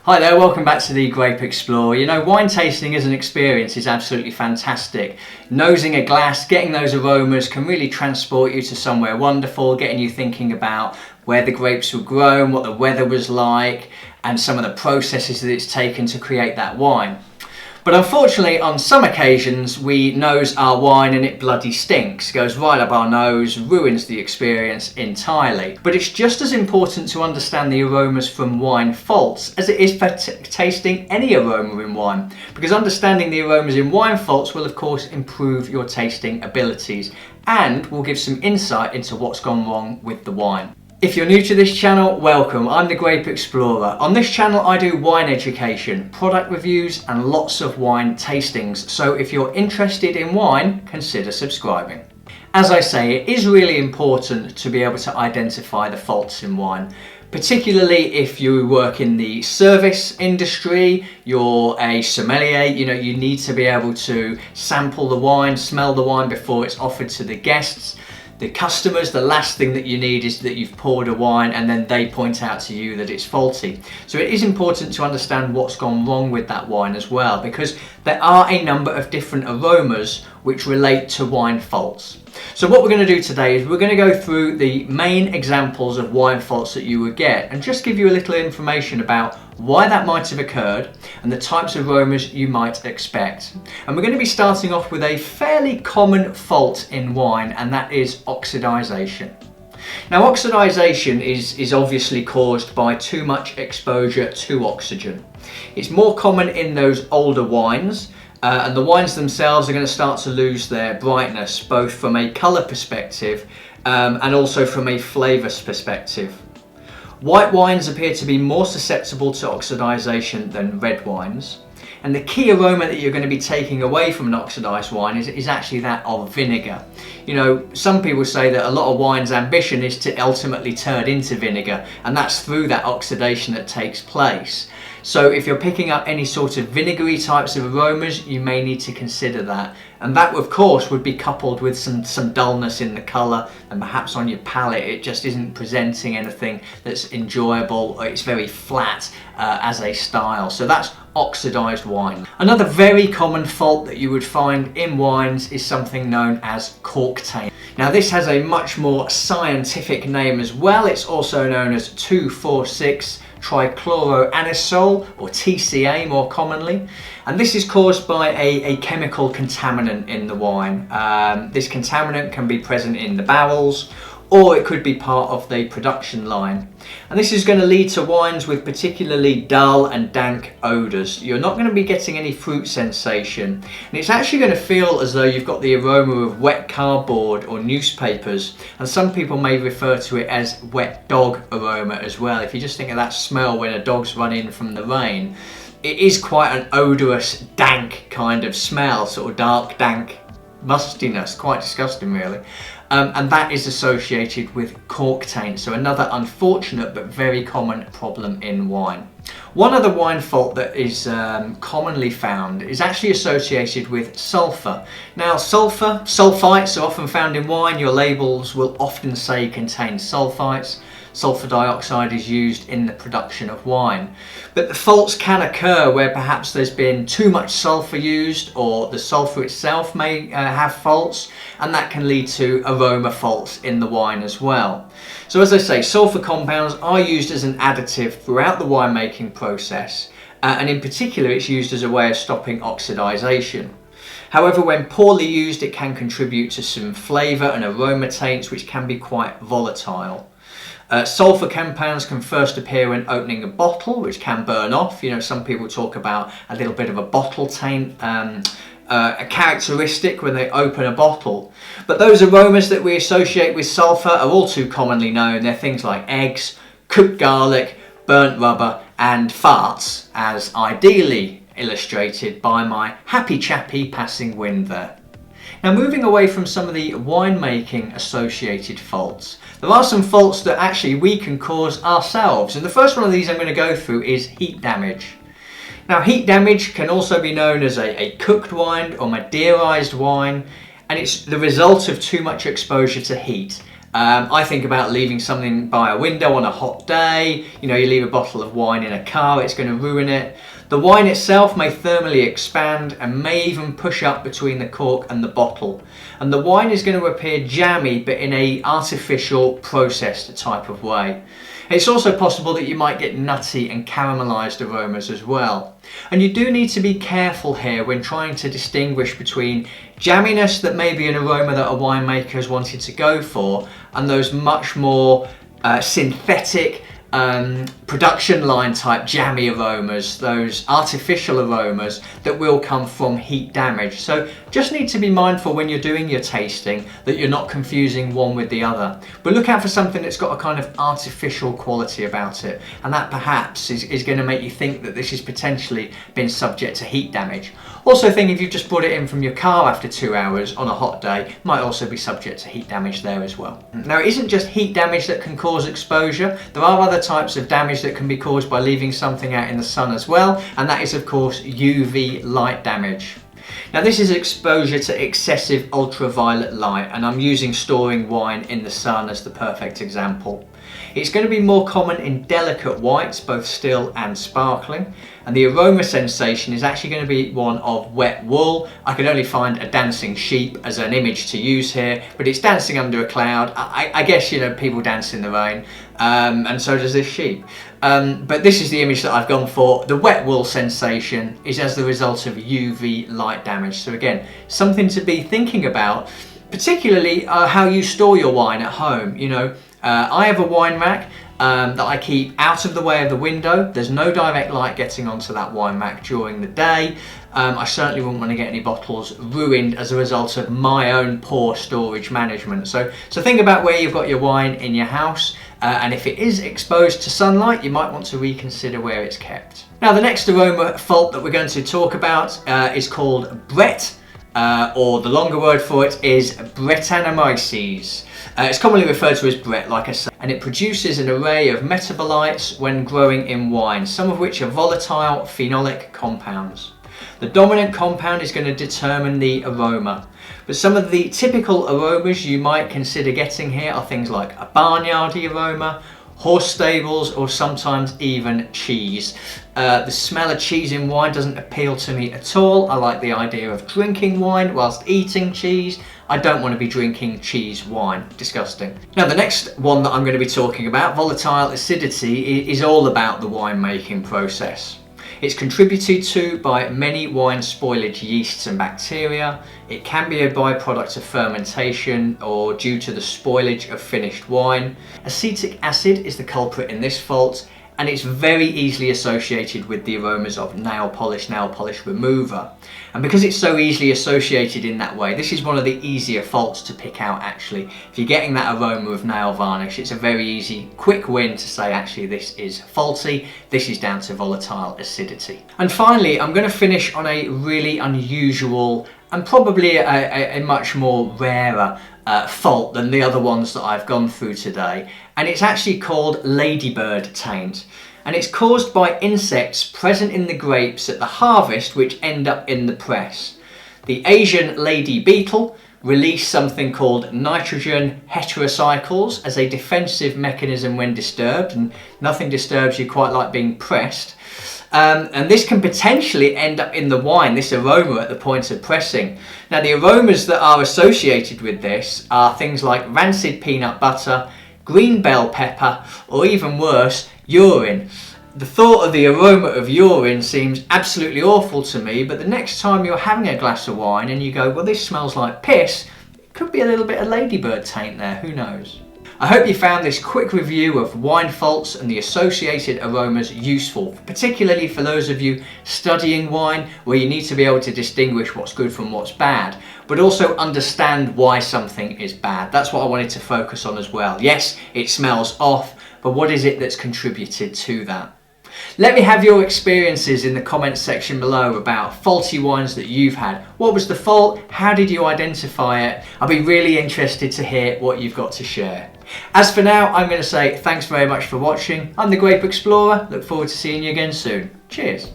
Hi there, welcome back to the Grape Explorer. You know, wine tasting as an experience is absolutely fantastic. Nosing a glass, getting those aromas can really transport you to somewhere wonderful, getting you thinking about where the grapes were grown, what the weather was like, and some of the processes that it's taken to create that wine. But unfortunately, on some occasions, we nose our wine and it bloody stinks, goes right up our nose, ruins the experience entirely. But it's just as important to understand the aromas from wine faults as it is for tasting any aroma in wine, because understanding the aromas in wine faults will of course improve your tasting abilities and will give some insight into what's gone wrong with the wine. If you're new to this channel, welcome. I'm the Grape Explorer. On this channel I do wine education, product reviews and lots of wine tastings. So if you're interested in wine, consider subscribing. As I say, it is really important to be able to identify the faults in wine, particularly if you work in the service industry, you're a sommelier, you need to be able to sample the wine, smell the wine before it's offered to the guests. The customers, the last thing that you need is that you've poured a wine and then they point out to you that it's faulty. So it is important to understand what's gone wrong with that wine as well, because there are a number of different aromas which relate to wine faults. So what we're going to do today is we're going to go through the main examples of wine faults that you would get and just give you a little information about why that might have occurred and the types of aromas you might expect. And we're going to be starting off with a fairly common fault in wine, and that is oxidisation. Now, oxidisation is obviously caused by too much exposure to oxygen. It's more common in those older wines, and the wines themselves are going to start to lose their brightness, both from a colour perspective and also from a flavour perspective. White wines appear to be more susceptible to oxidisation than red wines. And the key aroma that you're going to be taking away from an oxidised wine is actually that of vinegar. You know, some people say that a lot of wine's ambition is to ultimately turn into vinegar, and that's through that oxidation that takes place. So if you're picking up any sort of vinegary types of aromas, you may need to consider that. And that of course would be coupled with some dullness in the colour, and perhaps on your palate it just isn't presenting anything that's enjoyable, or it's very flat as a style. So that's oxidised wine. Another very common fault that you would find in wines is something known as Corktain. Now this has a much more scientific name as well. It's also known as 2,4,6 trichloroanisole, or TCA more commonly, and this is caused by a chemical contaminant in the wine. This contaminant can be present in the barrels, or it could be part of the production line, and this is going to lead to wines with particularly dull and dank odours. You're not going to be getting any fruit sensation, and it's actually going to feel as though you've got the aroma of wet cardboard or newspapers, and some people may refer to it as wet dog aroma as well. If you just think of that smell when a dog's run in from the rain, it is quite an odorous, dank kind of smell, sort of dark, dank mustiness, quite disgusting really. And that is associated with Corktain, so another unfortunate but very common problem in wine. One other wine fault that is commonly found is actually associated with sulfur. Now sulfites are often found in wine. Your labels will often say contain sulfites. Sulfur dioxide is used in the production of wine. But the faults can occur where perhaps there's been too much sulfur used, or the sulfur itself may have faults, and that can lead to aroma faults in the wine as well. So as I say, sulfur compounds are used as an additive throughout the winemaking process, and in particular it's used as a way of stopping oxidisation. However, when poorly used, it can contribute to some flavour and aroma taints which can be quite volatile. Sulfur compounds can first appear when opening a bottle, which can burn off. You know, some people talk about a little bit of a bottle taint, a characteristic when they open a bottle. But those aromas that we associate with sulfur are all too commonly known. They're things like eggs, cooked garlic, burnt rubber and farts, as ideally illustrated by my happy chappy passing wind there. Now, moving away from some of the winemaking associated faults, there are some faults that actually we can cause ourselves, and the first one of these I'm going to go through is heat damage. Now, heat damage can also be known as a cooked wine or Madeirized wine, and it's the result of too much exposure to heat. I think about leaving something by a window on a hot day. You know, you leave a bottle of wine in a car, it's going to ruin it. The wine itself may thermally expand and may even push up between the cork and the bottle. And the wine is going to appear jammy, but in a artificial, processed type of way. It's also possible that you might get nutty and caramelized aromas as well. And you do need to be careful here when trying to distinguish between jamminess that may be an aroma that a winemaker has wanted to go for, and those much more synthetic, production line type jammy aromas, those artificial aromas that will come from heat damage. So just need to be mindful when you're doing your tasting that you're not confusing one with the other. But look out for something that's got a kind of artificial quality about it, and that perhaps is going to make you think that this has potentially been subject to heat damage. Also think if you've just brought it in from your car after 2 hours on a hot day, might also be subject to heat damage there as well. Now it isn't just heat damage that can cause exposure. There are other types of damage that can be caused by leaving something out in the sun as well, and that is of course UV light damage. Now this is exposure to excessive ultraviolet light, and I'm using storing wine in the sun as the perfect example. It's going to be more common in delicate whites, both still and sparkling, and the aroma sensation is actually going to be one of wet wool. I could only find a dancing sheep as an image to use here, but it's dancing under a cloud. I guess, you know, people dance in the rain, and so does this sheep. But this is the image that I've gone for. The wet wool sensation is as the result of UV light damage. So again, something to be thinking about, particularly how you store your wine at home. You know, I have a wine rack that I keep out of the way of the window. There's no direct light getting onto that wine rack during the day. I certainly wouldn't want to get any bottles ruined as a result of my own poor storage management. So think about where you've got your wine in your house, and if it is exposed to sunlight, you might want to reconsider where it's kept. Now the next aroma fault that we're going to talk about is called Brett, or the longer word for it is Brettanomyces. It's commonly referred to as Brett, like I said, and it produces an array of metabolites when growing in wine, some of which are volatile phenolic compounds. The dominant compound is going to determine the aroma, but some of the typical aromas you might consider getting here are things like a barnyardy aroma, horse stables, or sometimes even cheese. The smell of cheese in wine doesn't appeal to me at all. I like the idea of drinking wine whilst eating cheese. I don't want to be drinking cheese wine. Disgusting. Now the next one that I'm going to be talking about, volatile acidity, is all about the winemaking process. It's contributed to by many wine spoilage yeasts and bacteria. It can be a byproduct of fermentation or due to the spoilage of finished wine. Acetic acid is the culprit in this fault, and it's very easily associated with the aromas of nail polish remover. And because it's so easily associated in that way, this is one of the easier faults to pick out actually. If you're getting that aroma of nail varnish, it's a very easy, quick win to say actually this is faulty, this is down to volatile acidity. And finally, I'm going to finish on a really unusual and probably a much more rarer fault than the other ones that I've gone through today, and it's actually called Ladybird taint, and it's caused by insects present in the grapes at the harvest which end up in the press. The Asian lady beetle release something called nitrogen heterocycles as a defensive mechanism when disturbed, and nothing disturbs you quite like being pressed. And this can potentially end up in the wine, this aroma at the point of pressing. Now the aromas that are associated with this are things like rancid peanut butter, green bell pepper, or even worse, urine. The thought of the aroma of urine seems absolutely awful to me, but the next time you're having a glass of wine and you go, well, this smells like piss, it could be a little bit of ladybird taint there, who knows? I hope you found this quick review of wine faults and the associated aromas useful, particularly for those of you studying wine, where you need to be able to distinguish what's good from what's bad, but also understand why something is bad. That's what I wanted to focus on as well. Yes, it smells off, but what is it that's contributed to that? Let me have your experiences in the comments section below about faulty wines that you've had. What was the fault? How did you identify it? I'll be really interested to hear what you've got to share. As for now, I'm going to say thanks very much for watching. I'm the Grape Explorer. Look forward to seeing you again soon. Cheers.